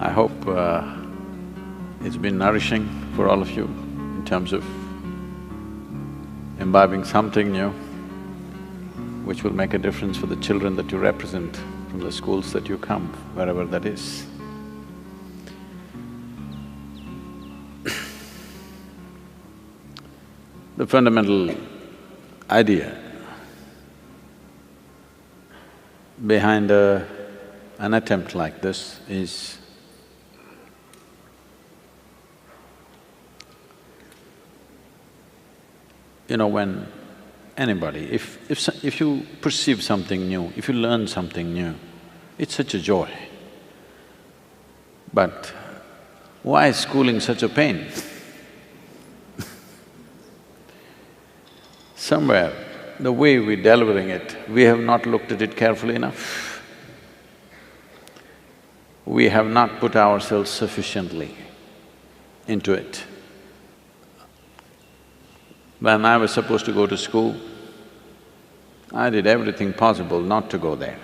I hope it's been nourishing for all of you in terms of imbibing something new which will make a difference for the children that you represent from the schools that you come, wherever that is. The fundamental idea behind an attempt like this is when anybody, if you perceive something new, if you learn something new, it's such a joy. But why is schooling such a pain? Somewhere, the way we're delivering it, we have not looked at it carefully enough. We have not put ourselves sufficiently into it. When I was supposed to go to school, I did everything possible not to go there.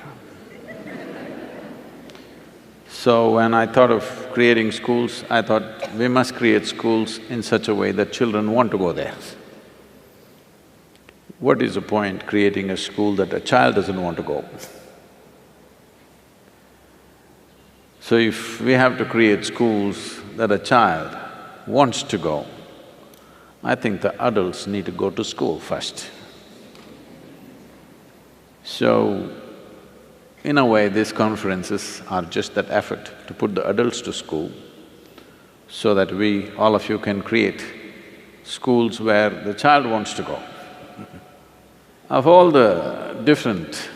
So when I thought of creating schools, I thought we must create schools in such a way that children want to go there. What is the point creating a school that a child doesn't want to go? So if we have to create schools that a child wants to go, I think the adults need to go to school first. So, in a way, these conferences are just that effort to put the adults to school so that we, all of you, can create schools where the child wants to go. Of all the different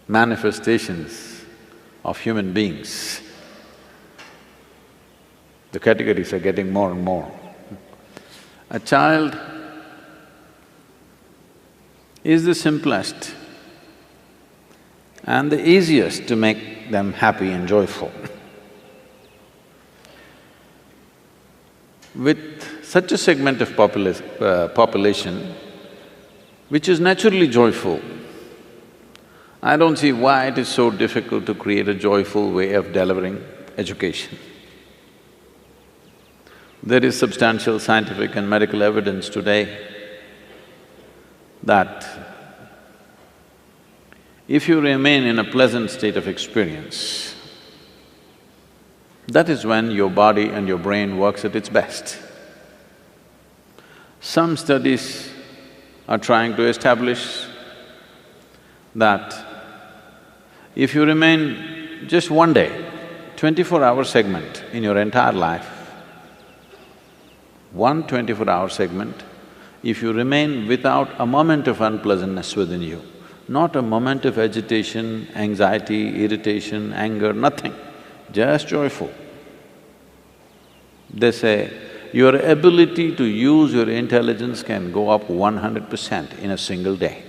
manifestations of human beings, the categories are getting more and more. A child is the simplest and the easiest to make them happy and joyful. With such a segment of population which is naturally joyful, I don't see why it is so difficult to create a joyful way of delivering education. There is substantial scientific and medical evidence today that if you remain in a pleasant state of experience, that is when your body and your brain works at its best. Some studies are trying to establish that if you remain just one day, 24-hour segment in your entire life, one 24-hour segment, if you remain without a moment of unpleasantness within you, not a moment of agitation, anxiety, irritation, anger, nothing, just joyful. They say, your ability to use your intelligence can go up 100% in a single day.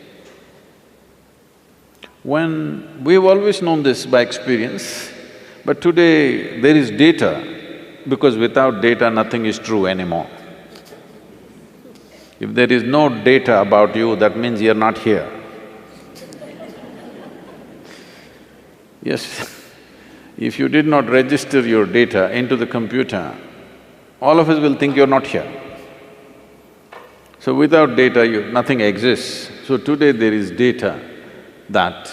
We've always known this by experience, but today there is data, because without data nothing is true anymore. If there is no data about you, that means you're not here. Yes, if you did not register your data into the computer, all of us will think you're not here. So without data, nothing exists. So today there is data that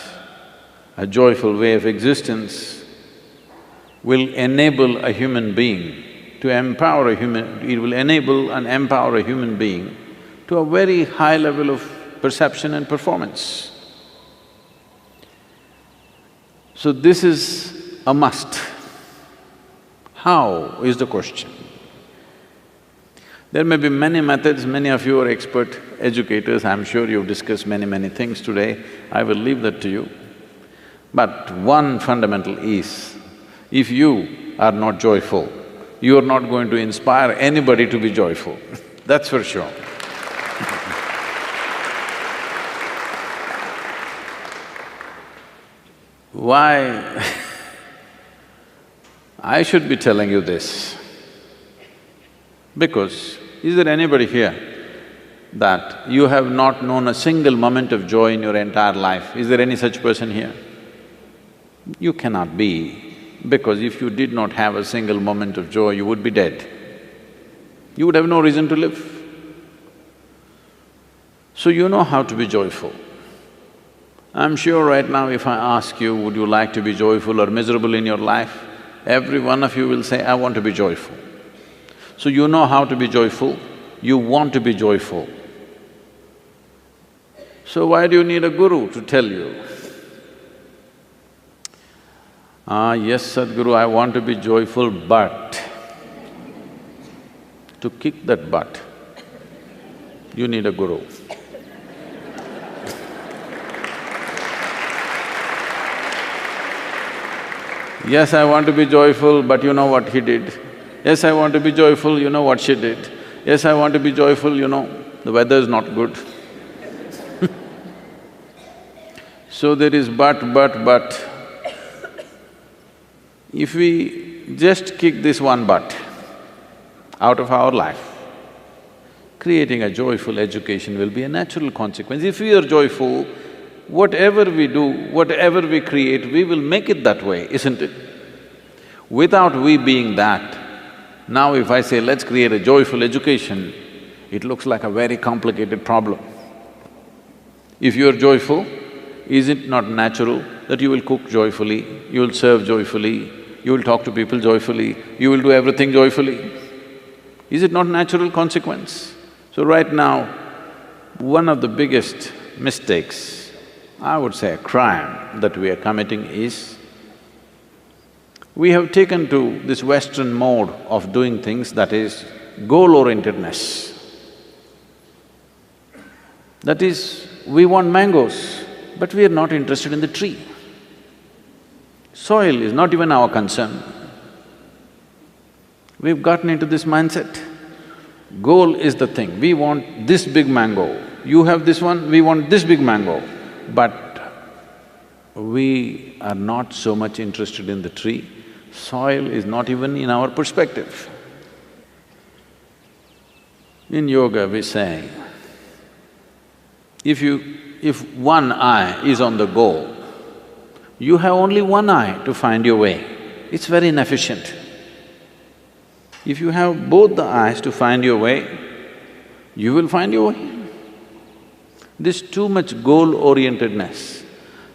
a joyful way of existence will enable a human being to empower a human… it will enable and empower a human being to a very high level of perception and performance. So this is a must. How is the question. There may be many methods, many of you are expert educators, I'm sure you've discussed many things today, I will leave that to you. But one fundamental is, if you are not joyful, you are not going to inspire anybody to be joyful, that's for sure. Why I should be telling you this? Because is there anybody here that you have not known a single moment of joy in your entire life? Is there any such person here? You cannot be. Because if you did not have a single moment of joy, you would be dead. You would have no reason to live. So you know how to be joyful. I'm sure right now if I ask you, would you like to be joyful or miserable in your life? Every one of you will say, I want to be joyful. So you know how to be joyful, you want to be joyful. So why do you need a guru to tell you? Yes, Sadhguru, I want to be joyful, but… To kick that butt, you need a guru. Yes, I want to be joyful, but you know what he did. Yes, I want to be joyful, you know what she did. Yes, I want to be joyful, you know, the weather is not good. So there is but. If we just kick this one but out of our life, creating a joyful education will be a natural consequence. If we are joyful, whatever we do, whatever we create, we will make it that way, isn't it? Without we being that, now if I say, let's create a joyful education, it looks like a very complicated problem. If you are joyful, is it not natural that you will cook joyfully, you will serve joyfully, you will talk to people joyfully, you will do everything joyfully? Is it not natural consequence? So right now, one of the biggest mistakes, I would say a crime that we are committing is, we have taken to this Western mode of doing things, that is goal-orientedness. That is, we want mangoes, but we are not interested in the tree. Soil is not even our concern. We've gotten into this mindset. Goal is the thing, we want this big mango, you have this one, we want this big mango. But we are not so much interested in the tree, soil is not even in our perspective. In yoga we say, if one eye is on the goal, you have only one eye to find your way. It's very inefficient. If you have both the eyes to find your way, you will find your way. This too much goal-orientedness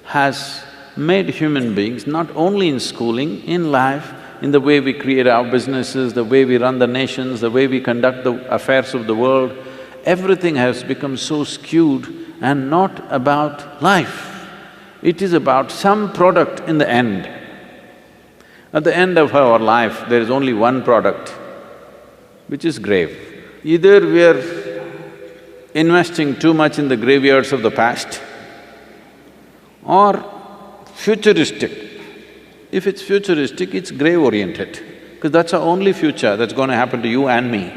has made human beings, not only in schooling, in life, in the way we create our businesses, the way we run the nations, the way we conduct the affairs of the world, everything has become so skewed and not about life. It is about some product in the end. At the end of our life, there is only one product, which is grave. Either we are investing too much in the graveyards of the past, or futuristic. If it's futuristic, it's grave-oriented, because that's our only future that's going to happen to you and me.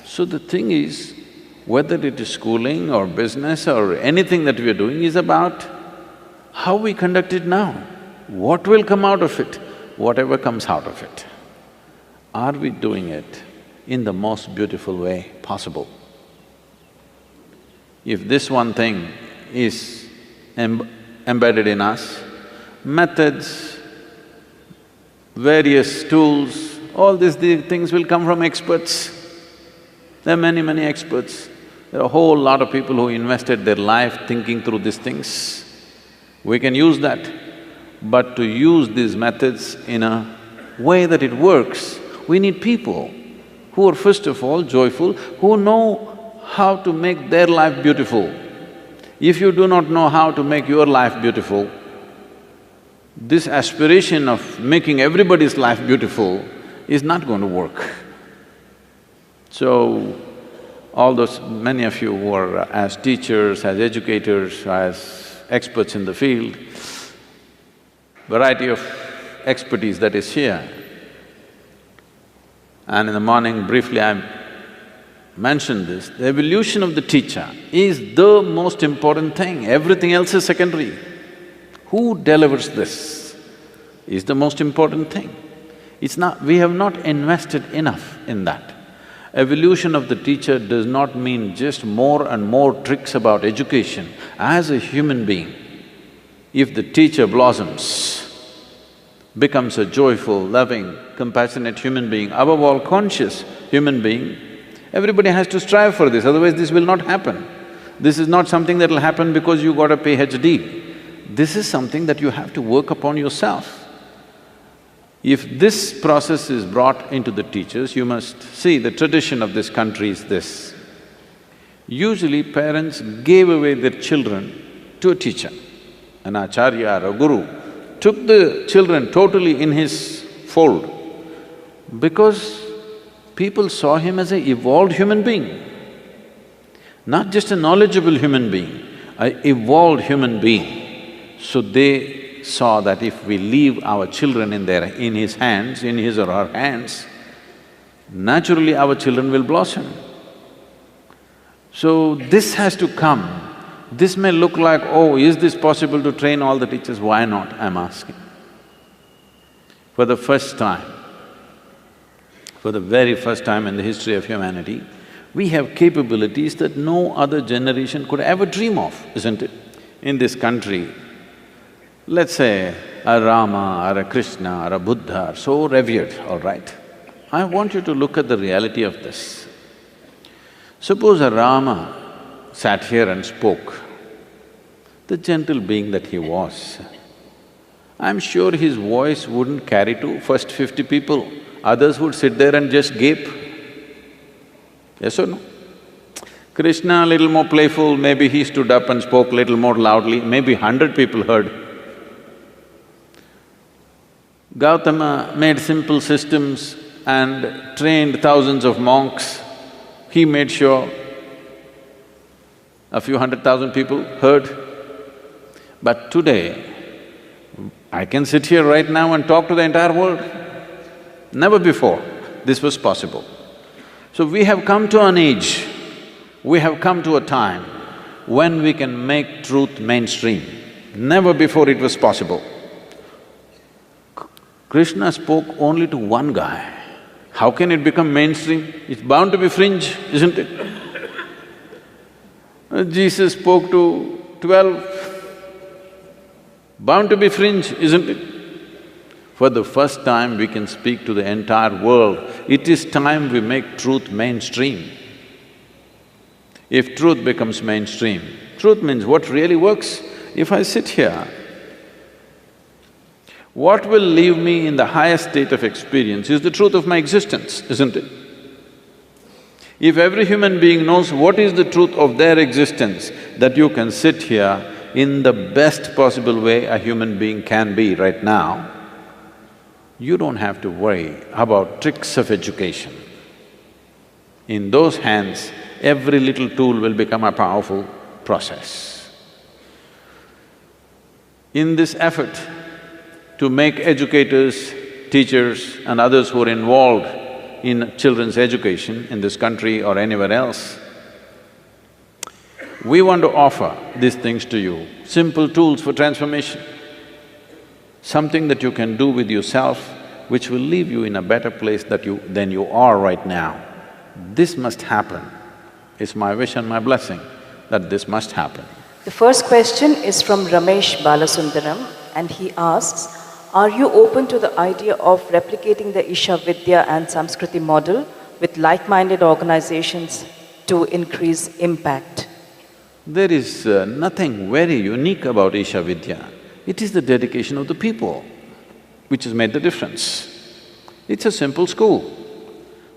So the thing is, whether it is schooling or business or anything that we are doing is about how we conduct it now. What will come out of it? Whatever comes out of it. Are we doing it in the most beautiful way possible? If this one thing is embedded in us, methods, various tools, all these things will come from experts. There are many experts. There are a whole lot of people who invested their life thinking through these things. We can use that, but to use these methods in a way that it works, we need people who are first of all joyful, who know how to make their life beautiful. If you do not know how to make your life beautiful, this aspiration of making everybody's life beautiful is not going to work. So, all those… many of you who are as teachers, as educators, as experts in the field, variety of expertise that is here. And in the morning, briefly I mentioned this, the evolution of the teacher is the most important thing, everything else is secondary. Who delivers this is the most important thing. It's not… we have not invested enough in that. Evolution of the teacher does not mean just more and more tricks about education. As a human being, if the teacher blossoms, becomes a joyful, loving, compassionate human being, above all conscious human being, everybody has to strive for this, otherwise this will not happen. This is not something that will happen because you got a PhD. This is something that you have to work upon yourself. If this process is brought into the teachers, you must see the tradition of this country is this. Usually parents gave away their children to a teacher, an acharya or a guru, took the children totally in his fold because people saw him as an evolved human being, not just a knowledgeable human being, an evolved human being. So they saw that if we leave our children in his hands, in his or her hands, naturally our children will blossom. So this has to come. This may look like, oh, is this possible to train all the teachers? Why not, I'm asking. For the first time, for the very first time in the history of humanity, we have capabilities that no other generation could ever dream of, isn't it? In this country, let's say a Rama or a Krishna or a Buddha are so revered, all right? I want you to look at the reality of this. Suppose a Rama sat here and spoke, the gentle being that he was, I'm sure his voice wouldn't carry to first 50 people, others would sit there and just gape. Yes or no? Krishna, a little more playful, maybe he stood up and spoke little more loudly, maybe 100 people heard. Gautama made simple systems and trained thousands of monks. He made sure a few 100,000 people heard. But today, I can sit here right now and talk to the entire world. Never before this was possible. So we have come to an age, we have come to a time when we can make truth mainstream. Never before it was possible. Krishna spoke only to one guy. How can it become mainstream? It's bound to be fringe, isn't it? Jesus spoke to 12, bound to be fringe, isn't it? For the first time we can speak to the entire world. It is time we make truth mainstream. If truth becomes mainstream, truth means what really works. If I sit here, what will leave me in the highest state of experience is the truth of my existence, isn't it? If every human being knows what is the truth of their existence, that you can sit here in the best possible way a human being can be right now, you don't have to worry about tricks of education. In those hands, every little tool will become a powerful process. In this effort to make educators, teachers and others who are involved in children's education in this country or anywhere else, we want to offer these things to you, simple tools for transformation. Something that you can do with yourself which will leave you in a better place than you are right now. This must happen. It's my wish and my blessing that this must happen. The first question is from Ramesh Balasundaram, and he asks, are you open to the idea of replicating the Isha Vidya and Samskriti model with like-minded organizations to increase impact? There is nothing very unique about Isha Vidya. It is the dedication of the people which has made the difference. It's a simple school,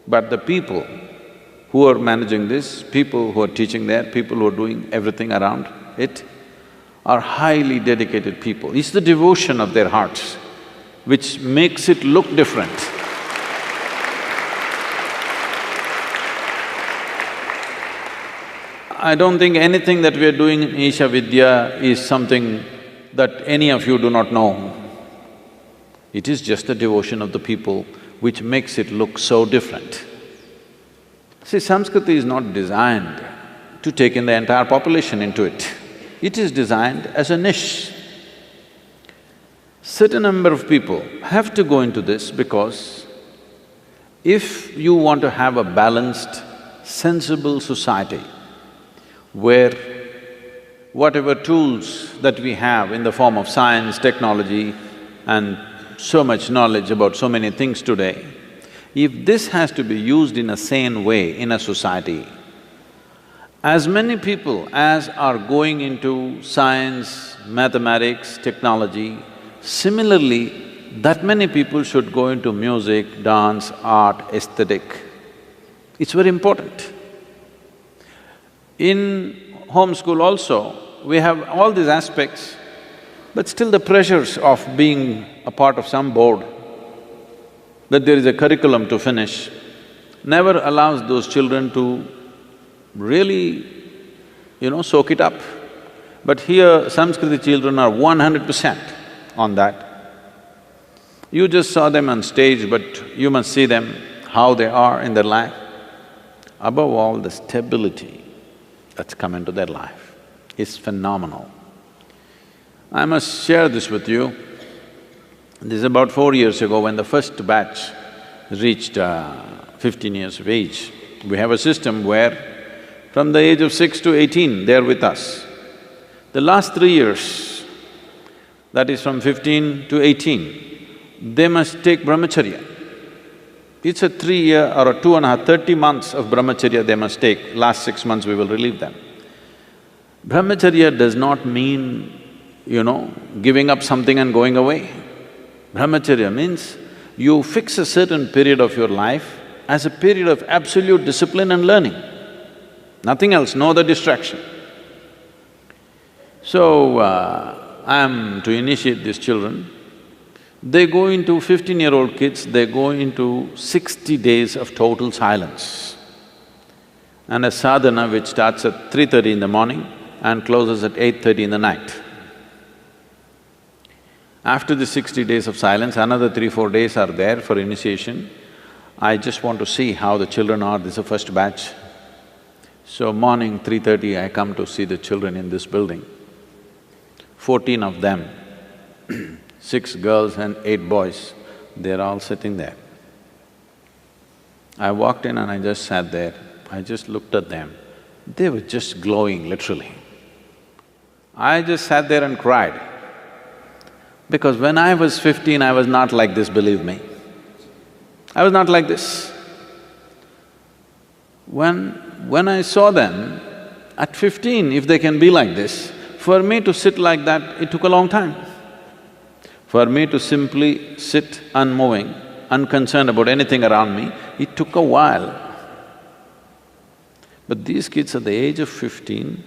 but the people who are managing this, people who are teaching there, people who are doing everything around it, are highly dedicated people. It's the devotion of their hearts which makes it look different. I don't think anything that we are doing in Isha Vidya is something that any of you do not know. It is just the devotion of the people which makes it look so different. See, Samskriti is not designed to take in the entire population into it. It is designed as a niche. Certain number of people have to go into this because if you want to have a balanced, sensible society where whatever tools that we have in the form of science, technology and so much knowledge about so many things today, if this has to be used in a sane way in a society, as many people as are going into science, mathematics, technology, similarly, that many people should go into music, dance, art, aesthetic. It's very important. In homeschool also, we have all these aspects, but still the pressures of being a part of some board, that there is a curriculum to finish, never allows those children to really, soak it up. But here, Sanskriti children are 100% on that. You just saw them on stage, but you must see them, how they are in their life. Above all, the stability that's come into their life is phenomenal. I must share this with you. This is about 4 years ago when the first batch reached 15 years of age. We have a system where from the age of 6 to 18, they're with us. The last 3 years, that is from 15 to 18, they must take brahmacharya. It's a 3-year or a 2.5, 30 months of brahmacharya they must take. Last 6 months we will relieve them. Brahmacharya does not mean, giving up something and going away. Brahmacharya means you fix a certain period of your life as a period of absolute discipline and learning. Nothing else, no other distraction. So, I'm to initiate these children. They go into 15-year-old kids, they go into 60 days of total silence. And a sadhana which starts at 3:30 in the morning and closes at 8:30 in the night. After the 60 days of silence, another 3-4 days are there for initiation. I just want to see how the children are, this is the first batch. So morning 3:30, I come to see the children in this building. 14 of them, 6 girls and 8 boys, they're all sitting there. I walked in and I just sat there, I just looked at them. They were just glowing, literally. I just sat there and cried. Because when I was 15, I was not like this, believe me. I was not like this. When I saw them, at 15, if they can be like this, for me to sit like that, it took a long time. For me to simply sit unmoving, unconcerned about anything around me, it took a while. But these kids at the age of 15,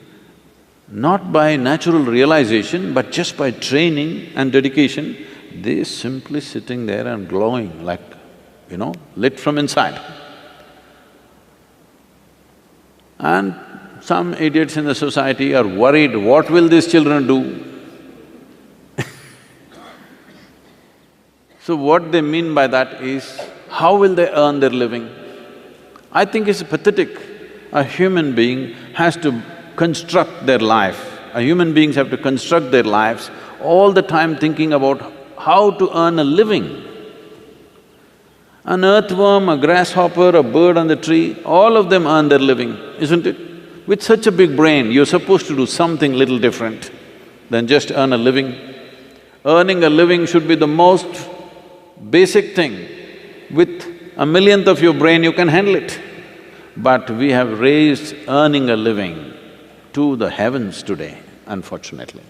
not by natural realization, but just by training and dedication, they're simply sitting there and glowing like, lit from inside. And some idiots in the society are worried, what will these children do? So what they mean by that is, how will they earn their living? I think it's pathetic. A human being has to construct their life. Human beings have to construct their lives all the time thinking about how to earn a living. An earthworm, a grasshopper, a bird on the tree, all of them earn their living, isn't it? With such a big brain, you're supposed to do something little different than just earn a living. Earning a living should be the most basic thing. With a millionth of your brain, you can handle it. But we have raised earning a living to the heavens today, unfortunately.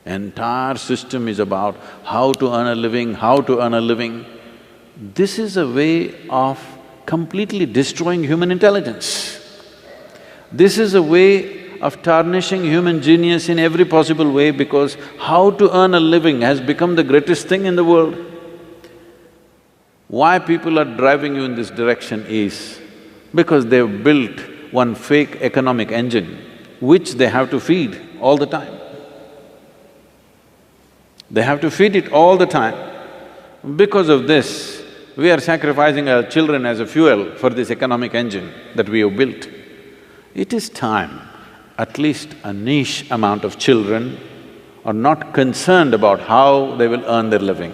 Entire system is about how to earn a living, how to earn a living. This is a way of completely destroying human intelligence. This is a way of tarnishing human genius in every possible way, because how to earn a living has become the greatest thing in the world. Why people are driving you in this direction is because they've built one fake economic engine which they have to feed all the time. They have to feed it all the time. Because of this, we are sacrificing our children as a fuel for this economic engine that we have built. It is time, at least a niche amount of children are not concerned about how they will earn their living.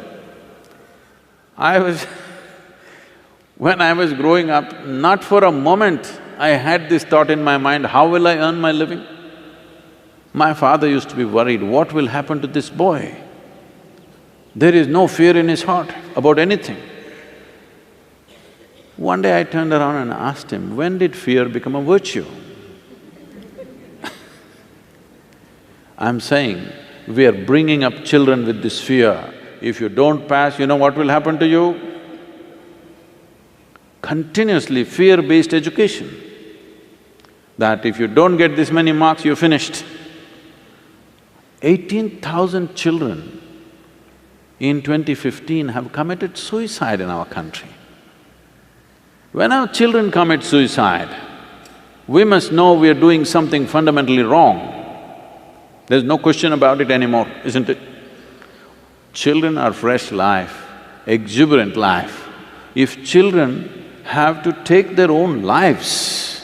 When I was growing up, not for a moment I had this thought in my mind, how will I earn my living? My father used to be worried, what will happen to this boy? There is no fear in his heart about anything. One day I turned around and asked him, when did fear become a virtue? I'm saying, we are bringing up children with this fear. If you don't pass, you know what will happen to you? Continuously fear-based education. That if you don't get this many marks, you're finished. 18,000 children in 2015 have committed suicide in our country. When our children commit suicide, we must know we are doing something fundamentally wrong. There's no question about it anymore, isn't it? Children are fresh life, exuberant life. If children have to take their own lives,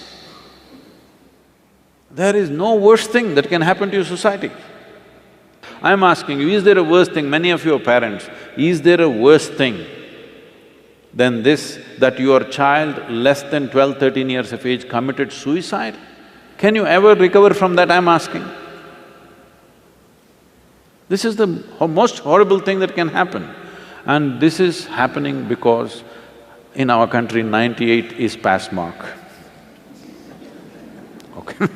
there is no worse thing that can happen to your society. I'm asking you, is there a worse thing? Many of you are parents, is there a worse thing than this, that your child less than 12, 13 years of age committed suicide? Can you ever recover from that, I'm asking? This is the most horrible thing that can happen. And this is happening because in our country, 98 is pass mark. Okay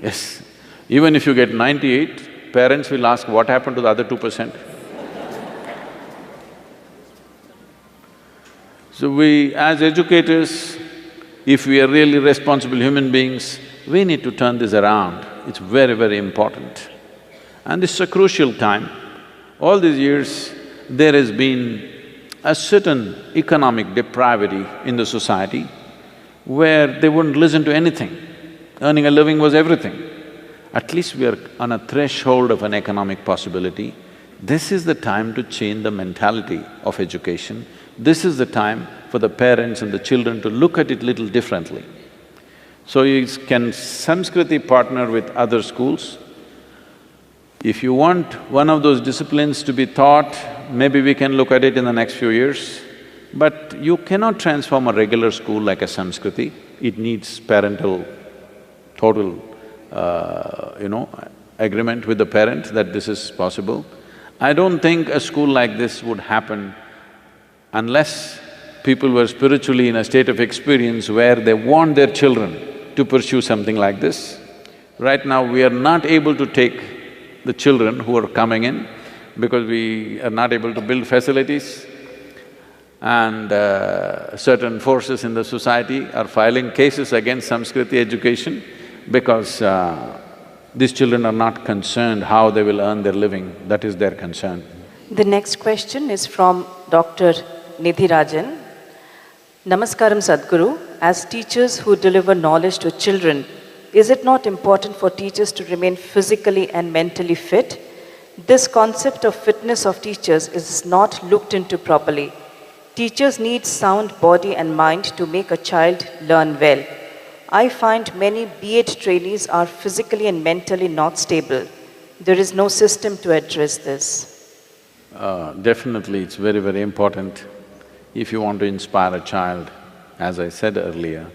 Yes, even if you get 98, parents will ask, what happened to the other 2%? So we, as educators, if we are really responsible human beings, we need to turn this around. It's very, very important. And this is a crucial time. All these years, there has been a certain economic depravity in the society where they wouldn't listen to anything. Earning a living was everything. At least we are on a threshold of an economic possibility. This is the time to change the mentality of education. This is the time for the parents and the children to look at it little differently. So can Samskriti partner with other schools? If you want one of those disciplines to be taught, maybe we can look at it in the next few years. But you cannot transform a regular school like a Samskriti. It needs parental total, agreement with the parent that this is possible. I don't think a school like this would happen unless people were spiritually in a state of experience where they want their children to pursue something like this. Right now, we are not able to take the children who are coming in because we are not able to build facilities, and certain forces in the society are filing cases against Samskriti education because these children are not concerned how they will earn their living, that is their concern. The next question is from Dr. Nidhi Rajan. Namaskaram Sadhguru, as teachers who deliver knowledge to children, is it not important for teachers to remain physically and mentally fit? This concept of fitness of teachers is not looked into properly. Teachers need sound body and mind to make a child learn well. I find many B.Ed trainees are physically and mentally not stable. There is no system to address this. Definitely, it's very, very important. If you want to inspire a child, as I said earlier,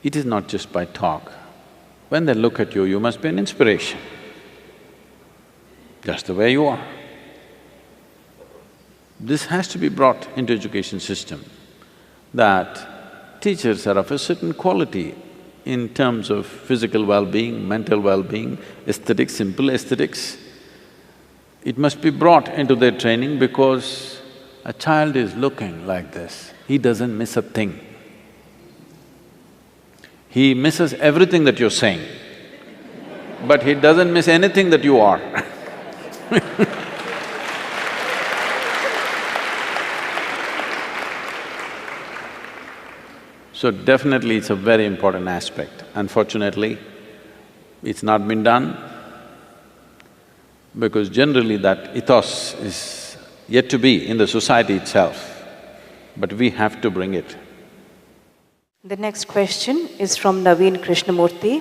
it is not just by talk. When they look at you, you must be an inspiration, just the way you are. This has to be brought into education system, that teachers are of a certain quality in terms of physical well-being, mental well-being, aesthetics, simple aesthetics. It must be brought into their training because a child is looking like this, he doesn't miss a thing. He misses everything that you're saying, but he doesn't miss anything that you are So definitely it's a very important aspect. Unfortunately, it's not been done because generally that ethos is yet to be in the society itself, but we have to bring it. The next question is from Naveen Krishnamurthy.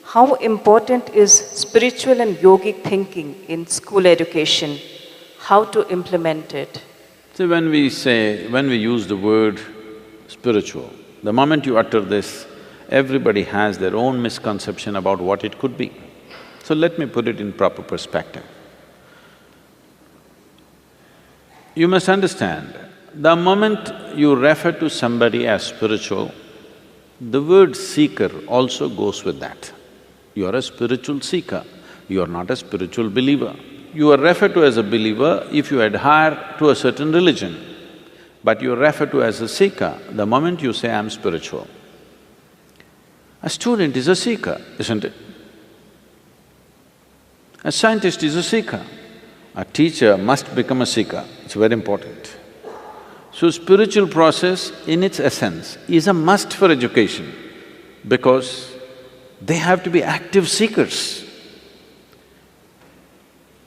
How important is spiritual and yogic thinking in school education? How to implement it? So when we use the word spiritual, the moment you utter this, everybody has their own misconception about what it could be. So let me put it in proper perspective. You must understand, the moment you refer to somebody as spiritual, the word seeker also goes with that. You are a spiritual seeker, you are not a spiritual believer. You are referred to as a believer if you adhere to a certain religion, but you are referred to as a seeker the moment you say, I'm spiritual. A student is a seeker, isn't it? A scientist is a seeker. A teacher must become a seeker, it's very important. So spiritual process in its essence is a must for education because they have to be active seekers.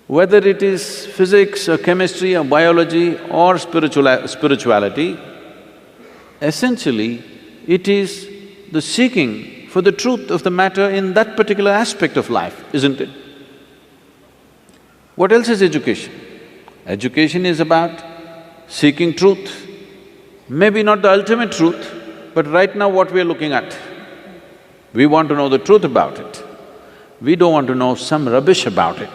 Whether it is physics or chemistry or biology or spirituality, essentially it is the seeking for the truth of the matter in that particular aspect of life, isn't it? What else is education? Education is about seeking truth. Maybe not the ultimate truth, but right now what we are looking at. We want to know the truth about it. We don't want to know some rubbish about it.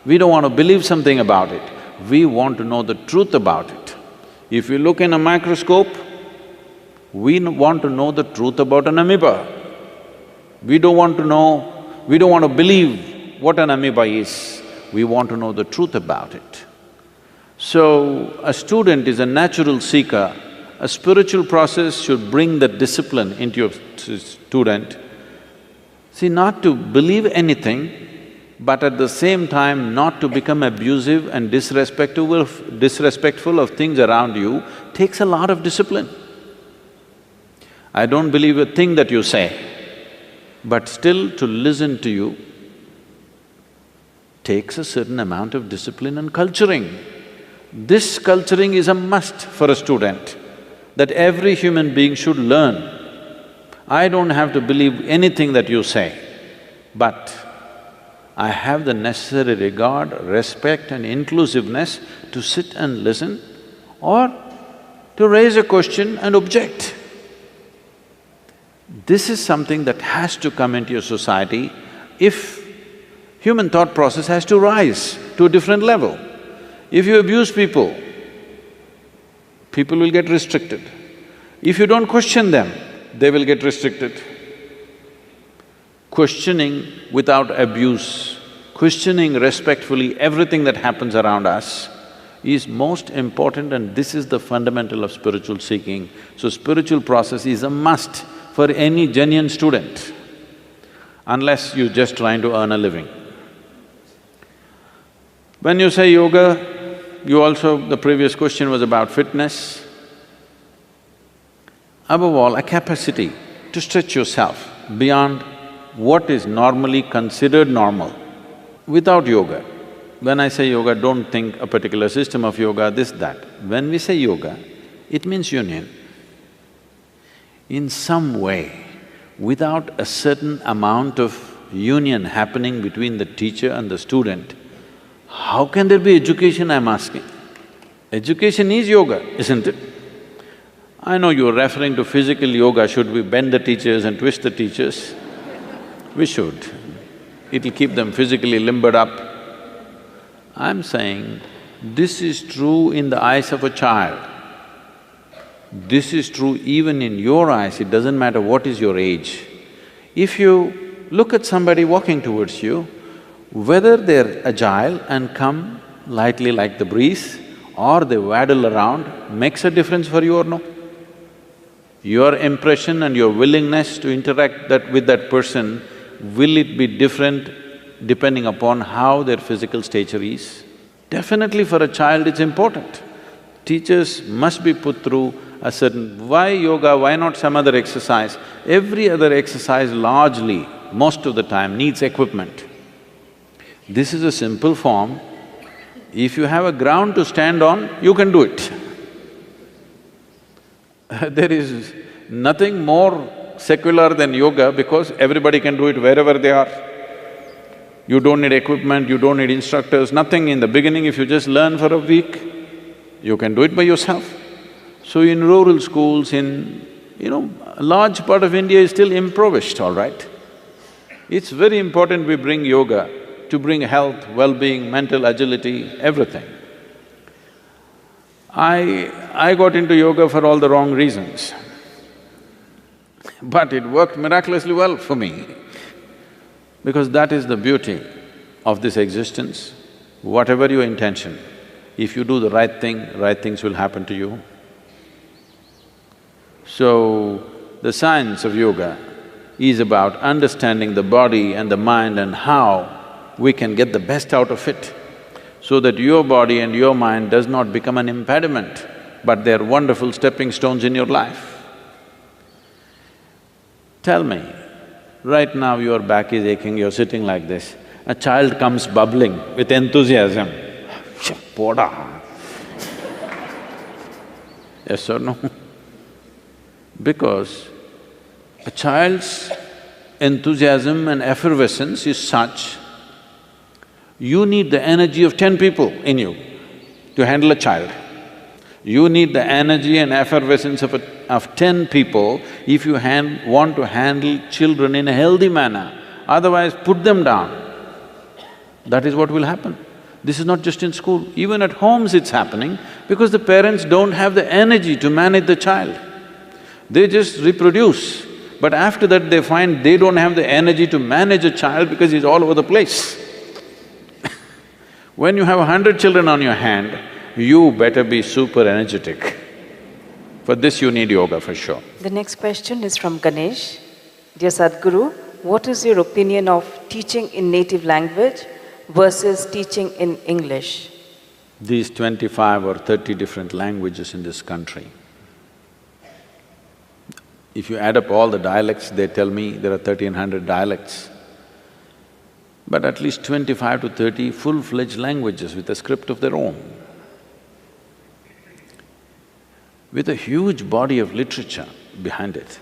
We don't want to believe something about it. We want to know the truth about it. If you look in a microscope, we want to know the truth about an amoeba. We don't want to believe what an amoeba is. We want to know the truth about it. So, a student is a natural seeker. A spiritual process should bring that discipline into your student. See, not to believe anything, but at the same time not to become abusive and disrespectful of things around you takes a lot of discipline. I don't believe a thing that you say, but still to listen to you takes a certain amount of discipline and culturing. This culturing is a must for a student, that every human being should learn. I don't have to believe anything that you say, but I have the necessary regard, respect and inclusiveness to sit and listen or to raise a question and object. This is something that has to come into your society if human thought process has to rise to a different level. If you abuse people, people will get restricted. If you don't question them, they will get restricted. Questioning without abuse, questioning respectfully everything that happens around us is most important, and this is the fundamental of spiritual seeking. So spiritual process is a must for any genuine student, unless you're just trying to earn a living. When you say yoga, the previous question was about fitness. Above all, a capacity to stretch yourself beyond what is normally considered normal. Without yoga, when I say yoga, don't think a particular system of yoga, this, that. When we say yoga, it means union. In some way, without a certain amount of union happening between the teacher and the student, how can there be education, I'm asking? Education is yoga, isn't it? I know you're referring to physical yoga, should we bend the teachers and twist the teachers? We should. It'll keep them physically limbered up. I'm saying, this is true in the eyes of a child. This is true even in your eyes, it doesn't matter what is your age. If you look at somebody walking towards you, whether they're agile and come lightly like the breeze or they waddle around makes a difference for you or no? Your impression and your willingness to interact with that person, will it be different depending upon how their physical stature is? Definitely for a child it's important. Teachers must be put through a certain… Why yoga, why not some other exercise? Every other exercise largely, most of the time, needs equipment. This is a simple form. If you have a ground to stand on, you can do it. There is nothing more secular than yoga because everybody can do it wherever they are. You don't need equipment, you don't need instructors, nothing. In the beginning, if you just learn for a week, you can do it by yourself. So in rural schools, a large part of India is still impoverished, all right? It's very important we bring yoga to bring health, well-being, mental agility, everything. I got into yoga for all the wrong reasons, but it worked miraculously well for me, because that is the beauty of this existence. Whatever your intention, if you do the right thing, right things will happen to you. So, the science of yoga is about understanding the body and the mind and how we can get the best out of it, so that your body and your mind does not become an impediment, but they're wonderful stepping stones in your life. Tell me, right now your back is aching, you're sitting like this, a child comes bubbling with enthusiasm, poda. Yes or no? Because a child's enthusiasm and effervescence is such, you need the energy of 10 people in you to handle a child. You need the energy and effervescence of 10 people if you want to handle children in a healthy manner. Otherwise, put them down. That is what will happen. This is not just in school, even at homes it's happening because the parents don't have the energy to manage the child. They just reproduce, but after that they find they don't have the energy to manage a child because he's all over the place. When you have 100 children on your hand, you better be super energetic. For this you need yoga for sure. The next question is from Ganesh. Dear Sadhguru, what is your opinion of teaching in native language versus teaching in English? These 25 or 30 different languages in this country, if you add up all the dialects, they tell me there are 1,300 dialects, but at least 25 to 30 full-fledged languages with a script of their own, with a huge body of literature behind it.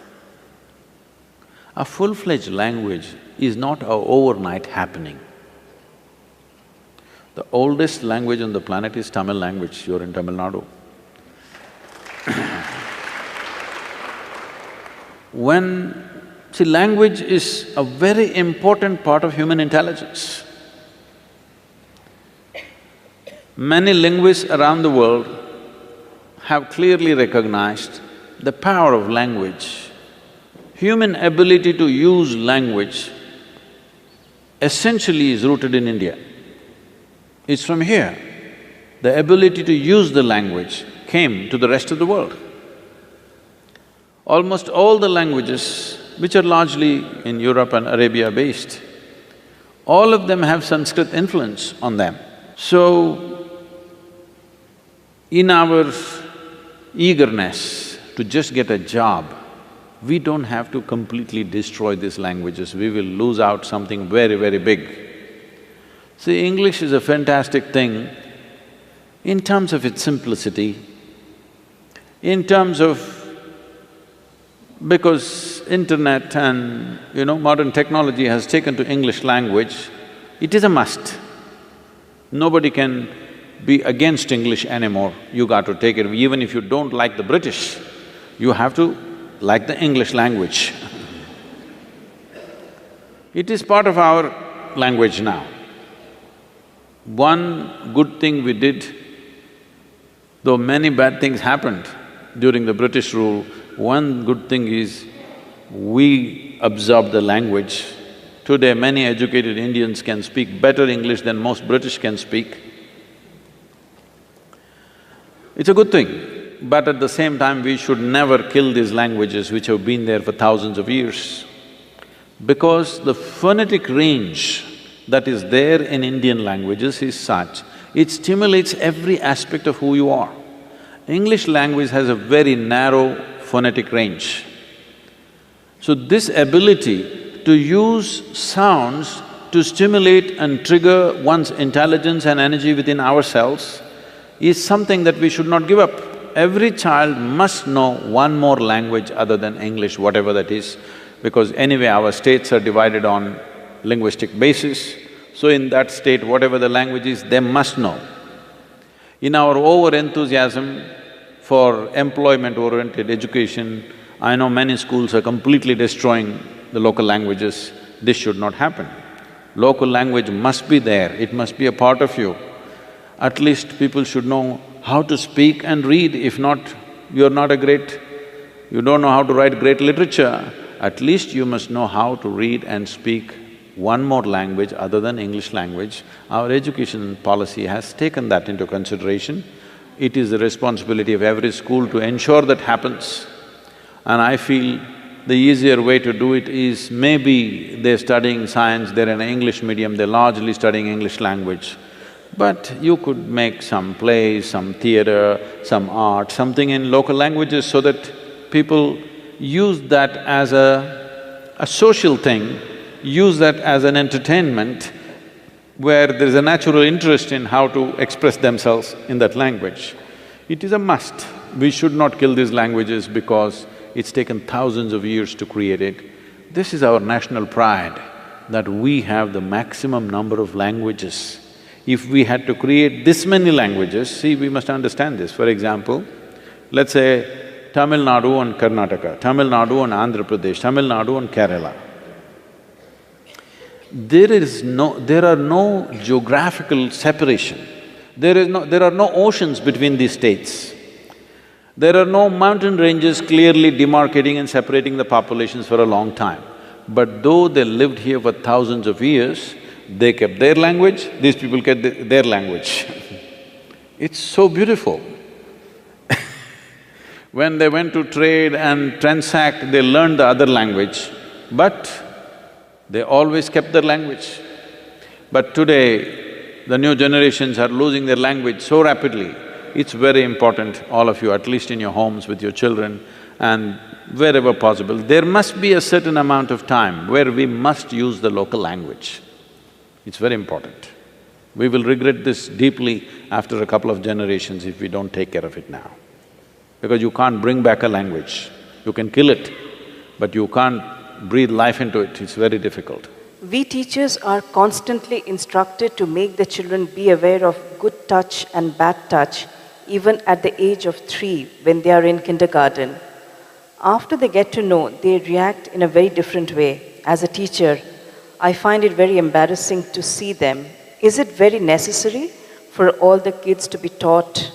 A full-fledged language is not an overnight happening. The oldest language on the planet is Tamil language, you're in Tamil Nadu. See, language is a very important part of human intelligence. Many linguists around the world have clearly recognized the power of language. Human ability to use language essentially is rooted in India. It's from here. The ability to use the language came to the rest of the world. Almost all the languages, which are largely in Europe and Arabia based, all of them have Sanskrit influence on them. So, in our eagerness to just get a job, we don't have to completely destroy these languages, we will lose out something very, very big. See, English is a fantastic thing in terms of its simplicity, in terms of… because internet and, modern technology has taken to English language, it is a must. Nobody can be against English anymore, you got to take it. Even if you don't like the British, you have to like the English language. It is part of our language now. One good thing we did, though many bad things happened during the British rule, one good thing is we absorbed the language. Today, many educated Indians can speak better English than most British can speak. It's a good thing, but at the same time, we should never kill these languages which have been there for thousands of years. Because the phonetic range that is there in Indian languages is such, it stimulates every aspect of who you are. English language has a very narrow phonetic range. So this ability to use sounds to stimulate and trigger one's intelligence and energy within ourselves is something that we should not give up. Every child must know one more language other than English, whatever that is, because anyway our states are divided on linguistic basis. So in that state, whatever the language is, they must know. In our over-enthusiasm for employment-oriented education, I know many schools are completely destroying the local languages. This should not happen. Local language must be there, it must be a part of you. At least people should know how to speak and read. If not, you don't know how to write great literature, at least you must know how to read and speak one more language other than English language. Our education policy has taken that into consideration. It is the responsibility of every school to ensure that happens. And I feel the easier way to do it is maybe they're studying science, they're in an English medium, they're largely studying English language. But you could make some plays, some theatre, some art, something in local languages so that people use that as a social thing, use that as an entertainment where there's a natural interest in how to express themselves in that language. It is a must. We should not kill these languages because it's taken thousands of years to create it. This is our national pride, that we have the maximum number of languages. If we had to create this many languages, see, we must understand this. For example, let's say Tamil Nadu and Karnataka, Tamil Nadu and Andhra Pradesh, Tamil Nadu and Kerala. There are no geographical separation. There are no oceans between these states. There are no mountain ranges clearly demarcating and separating the populations for a long time. But though they lived here for thousands of years, they kept their language, these people kept their language. It's so beautiful. When they went to trade and transact, they learned the other language, but they always kept their language. But today, the new generations are losing their language so rapidly. It's very important, all of you, at least in your homes with your children and wherever possible, there must be a certain amount of time where we must use the local language. It's very important. We will regret this deeply after a couple of generations if we don't take care of it now. Because you can't bring back a language. You can kill it, but you can't breathe life into it, it's very difficult. We teachers are constantly instructed to make the children be aware of good touch and bad touch, even at the age of 3 when they are in kindergarten. After they get to know, they react in a very different way. As a teacher, I find it very embarrassing to see them. Is it very necessary for all the kids to be taught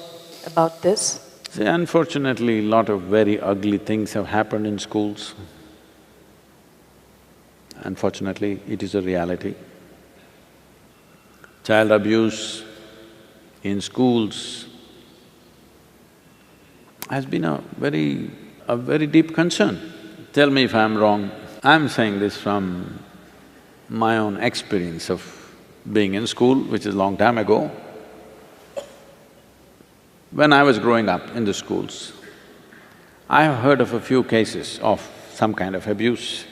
about this? See, unfortunately, a lot of very ugly things have happened in schools. Unfortunately, it is a reality. Child abuse in schools has been a very deep concern. Tell me if I'm wrong. I'm saying this from my own experience of being in school, which is a long time ago. When I was growing up in the schools, I have heard of a few cases of some kind of abuse.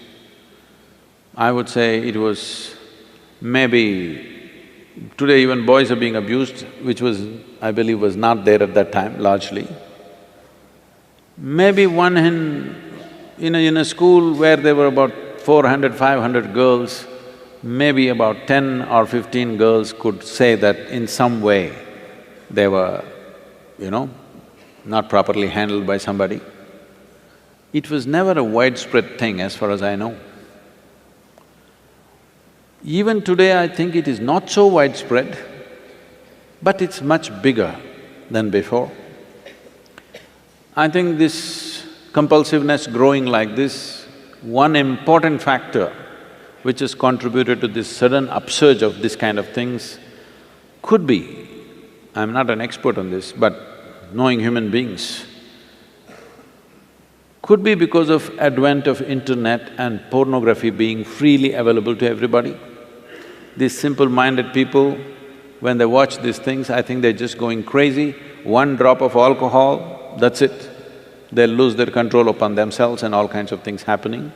I would say it was maybe… today even boys are being abused, which was, I believe, was not there at that time largely. Maybe one in a school where there were about 400, 500 girls, maybe about 10 or 15 girls could say that in some way they were, not properly handled by somebody. It was never a widespread thing as far as I know. Even today, I think it is not so widespread, but it's much bigger than before. I think this compulsiveness growing like this, one important factor which has contributed to this sudden upsurge of this kind of things could be, I'm not an expert on this, but knowing human beings, could be because of advent of internet and pornography being freely available to everybody. These simple-minded people, when they watch these things, I think they're just going crazy. One drop of alcohol, that's it. They'll lose their control upon themselves and all kinds of things happening.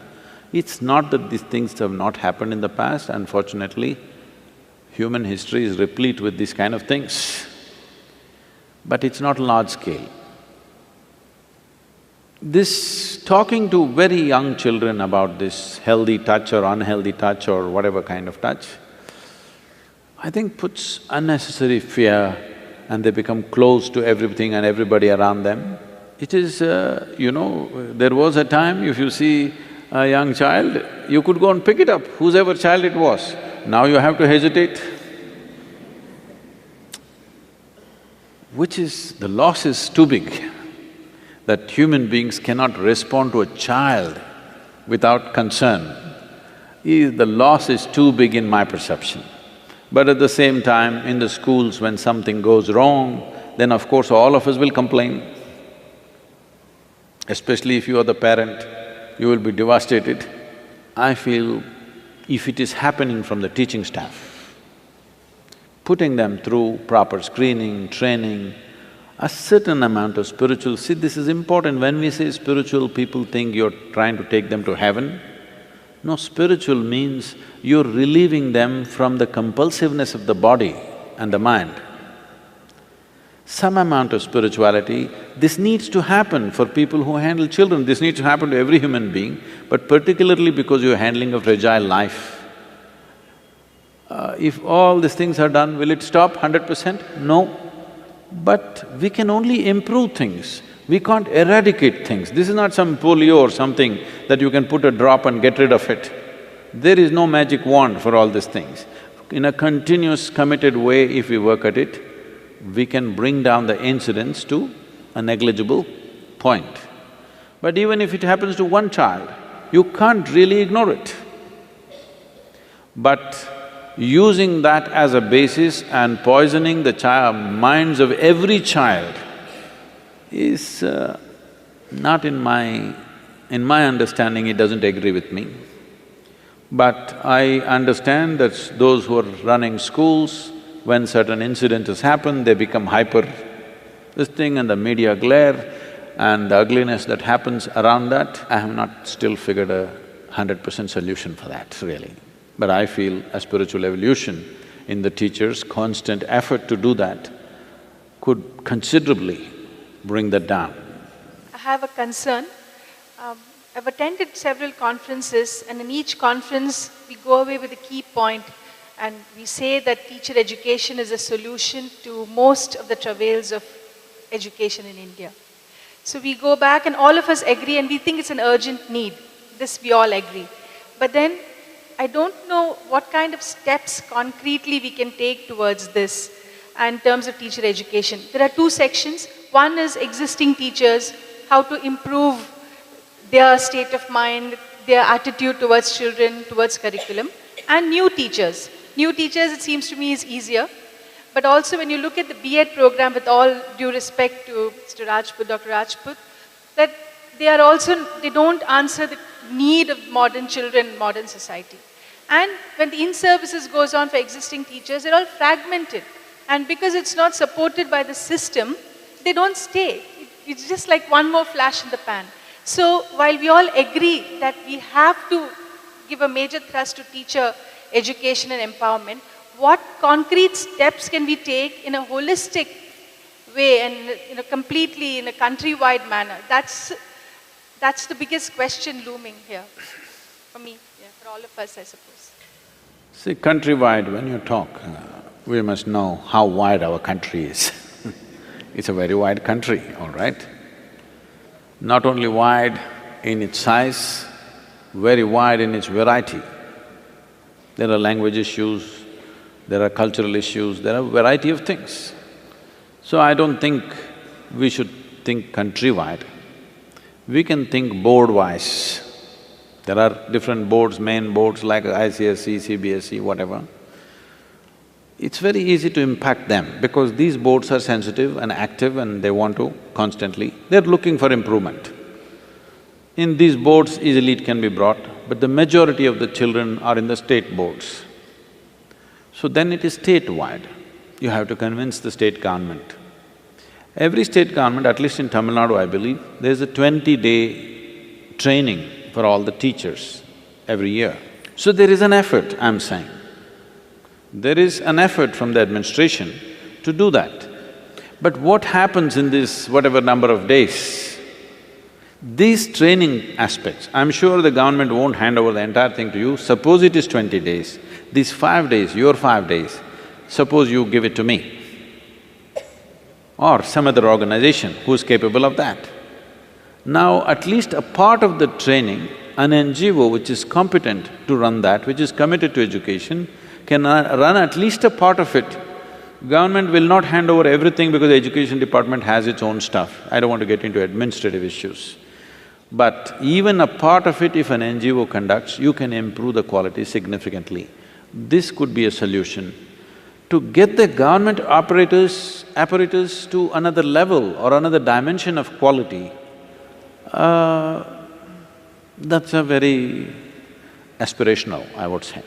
It's not that these things have not happened in the past, unfortunately, human history is replete with these kind of things. But it's not large scale. This talking to very young children about this healthy touch or unhealthy touch or whatever kind of touch, I think puts unnecessary fear and they become close to everything and everybody around them. It is, there was a time if you see a young child, you could go and pick it up, whosever child it was. Now you have to hesitate. which is… the loss is too big, that human beings cannot respond to a child without concern. The loss is too big in my perception. But at the same time, in the schools, when something goes wrong, then of course all of us will complain. Especially if you are the parent, you will be devastated. I feel if it is happening from the teaching staff, putting them through proper screening, training, a certain amount of spiritual… See, this is important. When we say spiritual, people think you're trying to take them to heaven. No, spiritual means you're relieving them from the compulsiveness of the body and the mind. Some amount of spirituality, this needs to happen for people who handle children, this needs to happen to every human being, but particularly because you're handling a fragile life. If all these things are done, will it stop 100%? No. But we can only improve things. We can't eradicate things. This is not some polio or something that you can put a drop and get rid of it. There is no magic wand for all these things. In a continuous, committed way, if we work at it, we can bring down the incidence to a negligible point. But even if it happens to one child, you can't really ignore it. But using that as a basis and poisoning the minds of every child is not in my… in my understanding, it doesn't agree with me. But I understand that those who are running schools, when certain incidents happen, they become hyper this thing and the media glare and the ugliness that happens around that, I have not still figured a 100% solution for that, really. But I feel a spiritual evolution in the teachers' constant effort to do that could considerably bring that down. I have a concern. I've attended several conferences, and in each conference we go away with a key point, and we say that teacher education is a solution to most of the travails of education in India. So we go back and all of us agree and we think it's an urgent need. This we all agree. But then I don't know what kind of steps concretely we can take towards this in terms of teacher education. There are two sections. One is existing teachers, how to improve their state of mind, their attitude towards children, towards curriculum, and new teachers. New teachers, it seems to me, is easier. But also when you look at the B.Ed program, with all due respect to Mr. Rajput, Dr. Rajput, that they don't answer the need of modern children, modern society. And when the in-services goes on for existing teachers, they're all fragmented. And because it's not supported by the system, they don't stay. It's just like one more flash in the pan. So while we all agree that we have to give a major thrust to teacher education and empowerment, what concrete steps can we take in a holistic way and completely in a countrywide manner? That's the biggest question looming here for me, for all of us, I suppose. See, countrywide, when you talk, we must know how wide our country is. It's a very wide country, all right? Not only wide in its size, very wide in its variety. There are language issues, there are cultural issues, there are a variety of things. So I don't think we should think countrywide. We can think board-wise. There are different boards, main boards like ICSE, CBSE, whatever. It's very easy to impact them because these boards are sensitive and active and they want to constantly… they're looking for improvement. In these boards, easily it can be brought, but the majority of the children are in the state boards. So then it is statewide. You have to convince the state government. Every state government, at least in Tamil Nadu, I believe, there's a 20-day training for all the teachers every year. So there is an effort, I'm saying. There is an effort from the administration to do that. But what happens in this whatever number of days? These training aspects, I'm sure the government won't hand over the entire thing to you. Suppose it is 20 days, these 5 days, your 5 days, suppose you give it to me or some other organization who's capable of that. Now, at least a part of the training, an NGO which is competent to run that, which is committed to education, can run at least a part of it Government will not hand over everything because the education department has its own stuff. I don't want to get into administrative issues. But even a part of it, if an NGO conducts, you can improve the quality significantly. This could be a solution. To get the government apparatus to another level or another dimension of quality, that's a very aspirational, I would say.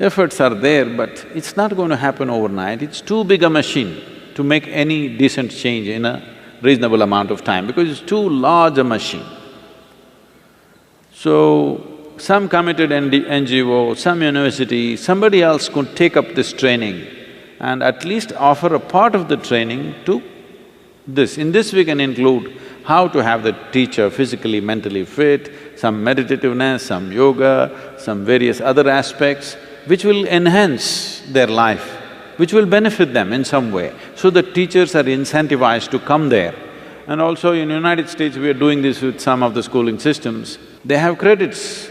Efforts are there, but it's not going to happen overnight. It's too big a machine to make any decent change in a reasonable amount of time because it's too large a machine. So, some committed NGO, some university, somebody else could take up this training and at least offer a part of the training to this. In this we can include how to have the teacher physically, mentally fit, some meditativeness, some yoga, some various other aspects which will enhance their life, which will benefit them in some way. So the teachers are incentivized to come there. And also in United States, we are doing this with some of the schooling systems. They have credits.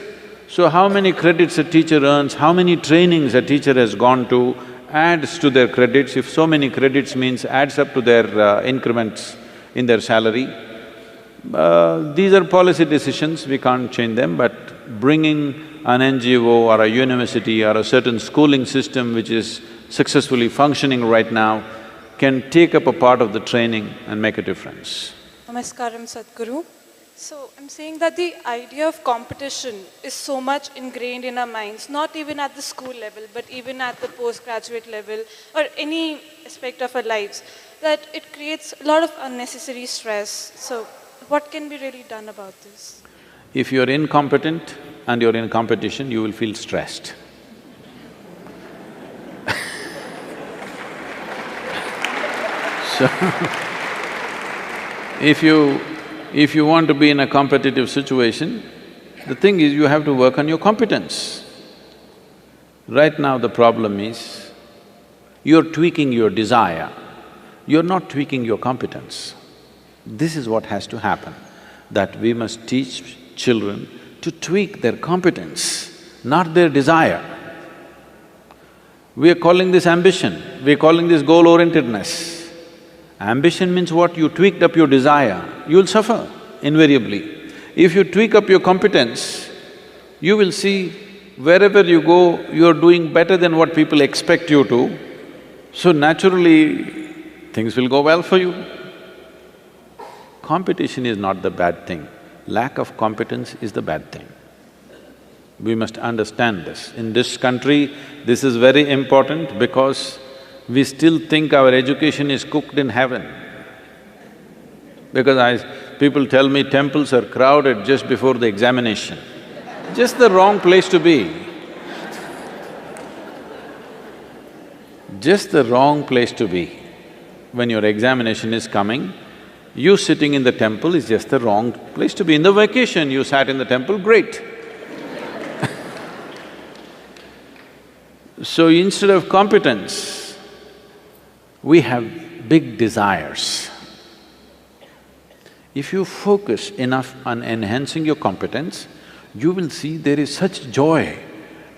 So how many credits a teacher earns, how many trainings a teacher has gone to, adds to their credits. If so many credits means adds up to their increments in their salary. These are policy decisions, we can't change them, but bringing an NGO or a university or a certain schooling system which is successfully functioning right now can take up a part of the training and make a difference. Namaskaram, Sadhguru. So, I'm saying that the idea of competition is so much ingrained in our minds, not even at the school level, but even at the postgraduate level or any aspect of our lives, that it creates a lot of unnecessary stress. So, what can be really done about this? If you're incompetent and you're in competition, you will feel stressed. So, if you want to be in a competitive situation, the thing is you have to work on your competence. Right now the problem is, you're tweaking your desire, you're not tweaking your competence. This is what has to happen, that we must teach children to tweak their competence, not their desire. We are calling this ambition, we are calling this goal-orientedness. Ambition means what? You tweaked up your desire, you'll suffer invariably. If you tweak up your competence, you will see wherever you go, you're doing better than what people expect you to, so naturally things will go well for you. Competition is not the bad thing, lack of competence is the bad thing. We must understand this. In this country, this is very important because we still think our education is cooked in heaven. Because people tell me temples are crowded just before the examination. Just the wrong place to be. Just the wrong place to be. When your examination is coming, you sitting in the temple is just the wrong place to be. In the vacation, you sat in the temple, great. So instead of competence, we have big desires. If you focus enough on enhancing your competence, you will see there is such joy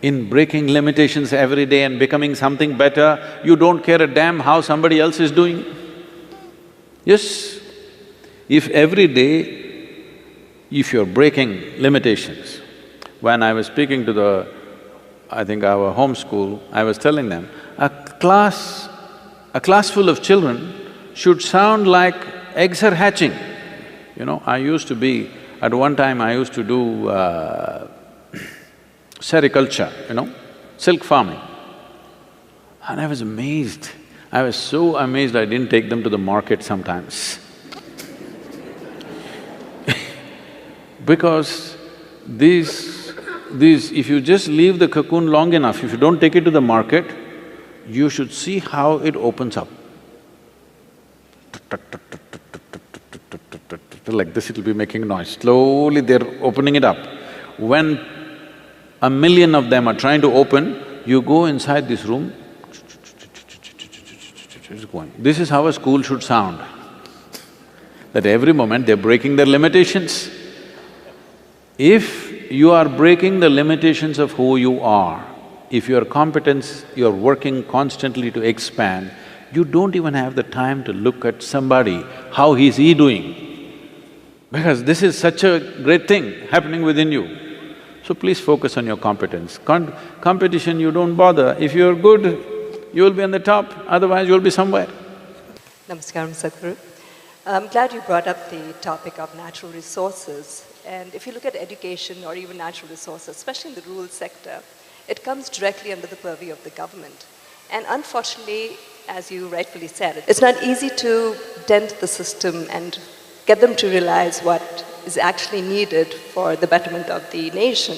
in breaking limitations every day and becoming something better. You don't care a damn how somebody else is doing. Yes, if every day, if you're breaking limitations. When I was speaking to I think our home school, I was telling them, a class full of children should sound like eggs are hatching. You know, at one time I used to do sericulture, silk farming. And I was amazed. I was so amazed I didn't take them to the market sometimes. Because if you just leave the cocoon long enough, if you don't take it to the market, you should see how it opens up. Like this it'll be making noise. Slowly they're opening it up. When 1,000,000 of them are trying to open, you go inside this room, it's going. This is how a school should sound. That every moment they're breaking their limitations. If you are breaking the limitations of who you are, if your competence, you're working constantly to expand, you don't even have the time to look at somebody, how is he doing? Because this is such a great thing happening within you. So please focus on your competence. Competition, you don't bother. If you're good, you'll be on the top, otherwise you'll be somewhere. Namaskaram, Sadhguru. I'm glad you brought up the topic of natural resources. And if you look at education or even natural resources, especially in the rural sector, it comes directly under the purview of the government. And unfortunately, as you rightfully said, it's not easy to dent the system and get them to realize what is actually needed for the betterment of the nation.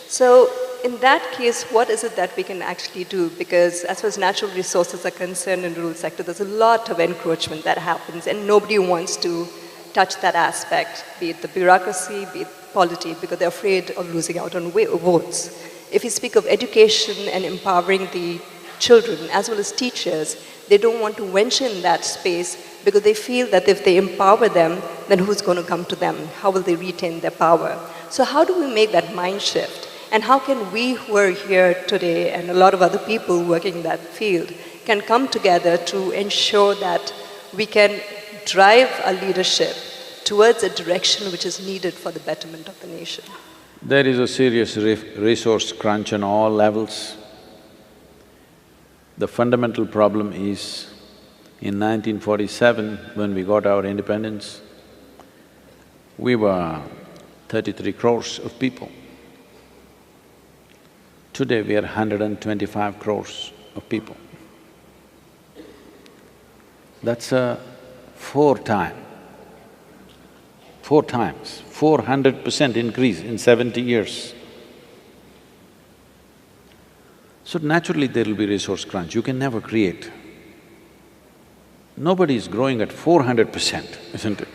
So in that case, what is it that we can actually do? Because as far as natural resources are concerned in the rural sector, there's a lot of encroachment that happens and nobody wants to touch that aspect, be it the bureaucracy, be it polity, because they're afraid of losing out on votes. If you speak of education and empowering the children as well as teachers, they don't want to venture in that space because they feel that if they empower them, then who's going to come to them? How will they retain their power? So how do we make that mind shift? And how can we who are here today and a lot of other people working in that field can come together to ensure that we can drive our leadership towards a direction which is needed for the betterment of the nation? There is a serious resource crunch on all levels. The fundamental problem is, in 1947, when we got our independence, we were 33 crores of people. Today we are 125 crores of people. That's a 400% increase in 70 years. So naturally there will be resource crunch, you can never create. Nobody is growing at 400%, isn't it?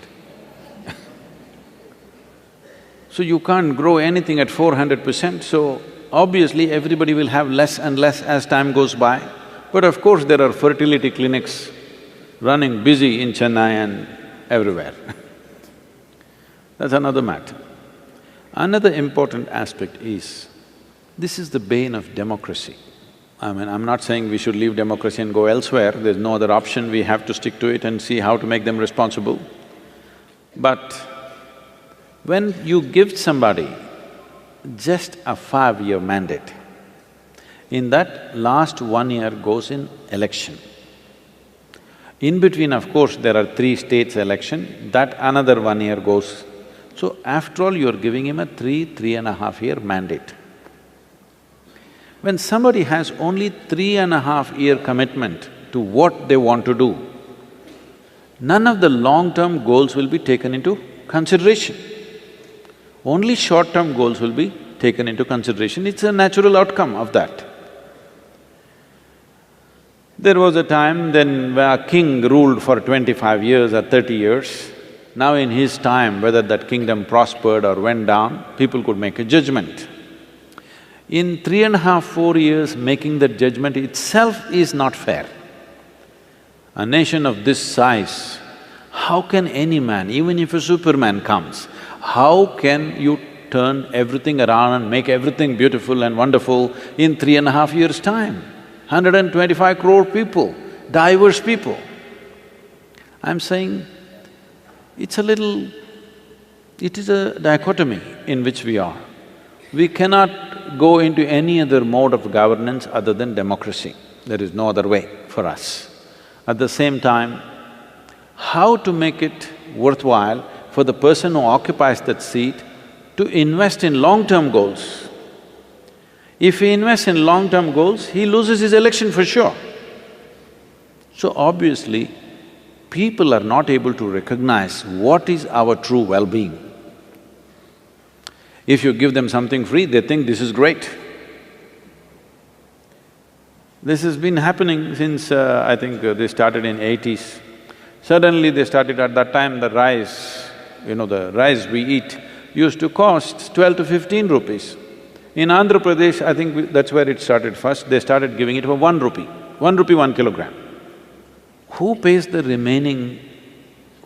So you can't grow anything at 400%, so obviously everybody will have less and less as time goes by. But of course there are fertility clinics running busy in Chennai and everywhere. That's another matter. Another important aspect is, this is the bane of democracy. I mean, I'm not saying we should leave democracy and go elsewhere, there's no other option, we have to stick to it and see how to make them responsible. But when you give somebody just a 5-year mandate, in that last 1 year goes in election. In between, of course, there are 3 states election, that another 1 year goes. So after all, you're giving him a 3.5 year mandate. When somebody has only 3.5 year commitment to what they want to do, none of the long-term goals will be taken into consideration. Only short-term goals will be taken into consideration, it's a natural outcome of that. There was a time then where a king ruled for 25 years or 30 years. Now in his time, whether that kingdom prospered or went down, people could make a judgment. In 3.5–4 years, making that judgment itself is not fair. A nation of this size, how can any man, even if a Superman comes, how can you turn everything around and make everything beautiful and wonderful in 3.5 years' time? 125 crore people, diverse people. I'm saying, it is a dichotomy in which we are. We cannot go into any other mode of governance other than democracy. There is no other way for us. At the same time, how to make it worthwhile for the person who occupies that seat to invest in long-term goals. If he invests in long-term goals, he loses his election for sure. So obviously, people are not able to recognize what is our true well-being. If you give them something free, they think this is great. This has been happening since, I think they started in 80s. Suddenly they started at that time, the rice, the rice we eat used to cost 12 to 15 rupees. In Andhra Pradesh, I think that's where it started first, they started giving it for 1 rupee, 1 rupee 1 kilogram. Who pays the remaining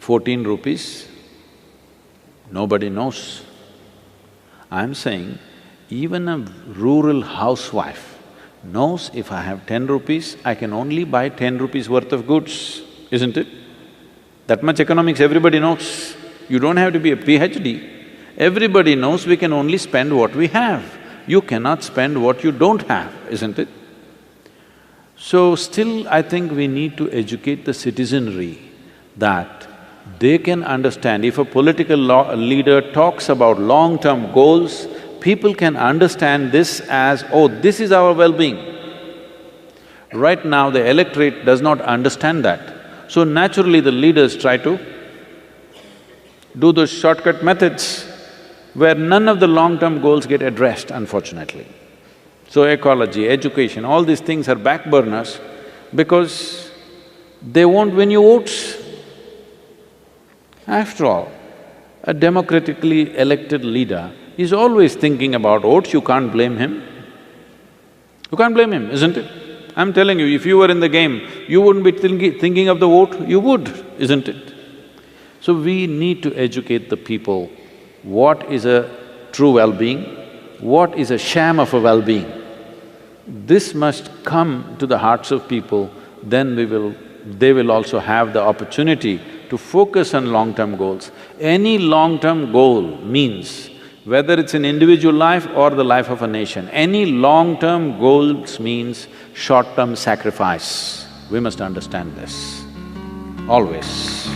14 rupees? Nobody knows. I'm saying, even a rural housewife knows if I have 10 rupees, I can only buy 10 rupees worth of goods, isn't it? That much economics everybody knows. You don't have to be a PhD. Everybody knows we can only spend what we have. You cannot spend what you don't have, isn't it? So still I think we need to educate the citizenry that they can understand. If a political leader talks about long-term goals, people can understand this as, oh, this is our well-being. Right now the electorate does not understand that. So naturally the leaders try to do those shortcut methods where none of the long-term goals get addressed, unfortunately. So ecology, education, all these things are back burners because they won't win you votes. After all, a democratically elected leader is always thinking about votes, you can't blame him. You can't blame him, isn't it? I'm telling you, if you were in the game, you wouldn't be thinking of the vote, you would, isn't it? So we need to educate the people what is a true well-being, what is a sham of a well-being. This must come to the hearts of people, then they will also have the opportunity to focus on long-term goals. Any long-term goal means, whether it's an individual life or the life of a nation, any long-term goals means short-term sacrifice. We must understand this, always.